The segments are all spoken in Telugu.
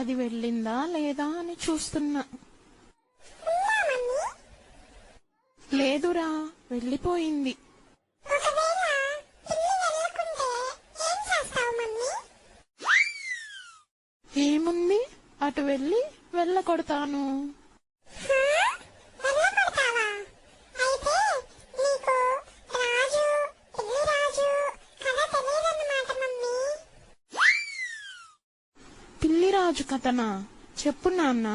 అది వెళ్ళిందా లేదా అని చూస్తున్నా. లేదురా, వెళ్ళిపోయింది. ఏముంది, అటు వెళ్ళకొడతాను. పిల్లిరాజు కథనా? చెప్పు నాన్న.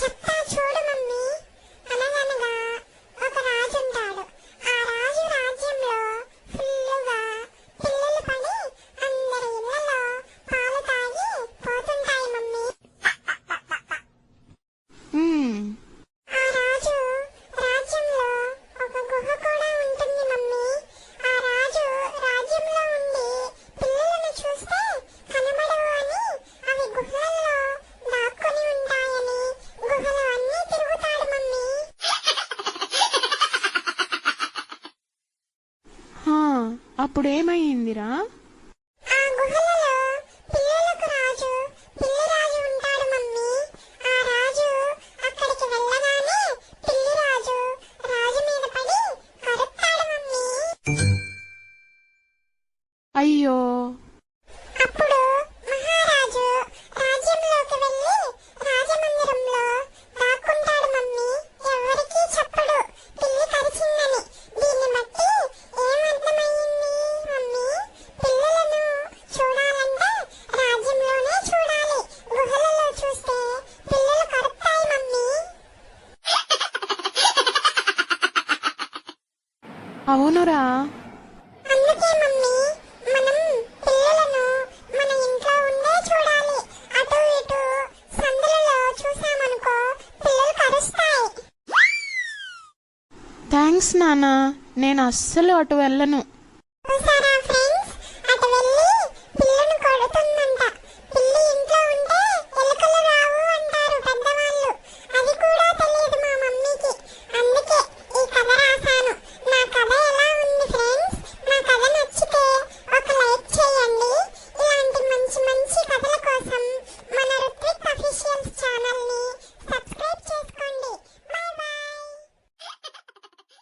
చెప్తా చూడు మమ్మీ. అనగనగా ఒక రాజు ఉంటాడు. ఆ రాజు రాజ్యంలో ఫుల్లుగా పిల్లలు పడి అందరి ఇళ్లలో పాలు తాగి పోతుంటాయి మమ్మీ. ఆ రాజు రాజ్యంలో ఒక గుహ కూడా ఉంటుంది మమ్మీ. ఆ రాజు రాజ్యంలో ఉండి పిల్లలను చూస్తే కనబడవు అని, అవి గుహలలో దాక్కుని ఉంటాయని గుహలో అన్నీ తిరుగుతాడు మమ్మీ. అప్పుడేమైందిరా? ఆ గుహలలో పిల్లలకు రాజు పిల్లిరాజు ఉంటాడు మమ్మీ. ఆ రాజు అక్కడికి వెళ్ళగానే పిల్లిరాజు రాజు మీద పడి కరుస్తాడు మమ్మీ. అయ్యో! అప్పుడు మహారాజు రాజ్యంలోకి వెళ్ళి రాజమందిరంలో దాక్కుంటాడు మమ్మీ. ఎవరికీ చెప్పడు పిల్లి కరిచిందని. దీన్ని బట్టి ఏమర్థమయ్యింది మమ్మీ? పిల్లలను చూడాలంటే రాజ్యంలోనే చూడాలి. గుహలలో చూస్తే పిల్లలు కరుస్తాయి మమ్మీ. అవునురా. అందుకే మమ్మీ, మనం పిల్లలను మన ఇంట్లో ఉండే చూడాలి. అటు ఇటు సందులలో చూసామనుకో పిల్లలు కరుస్తాయి. థ్యాంక్స్ నాన్న, నేను అస్సలు అటు వెళ్ళను.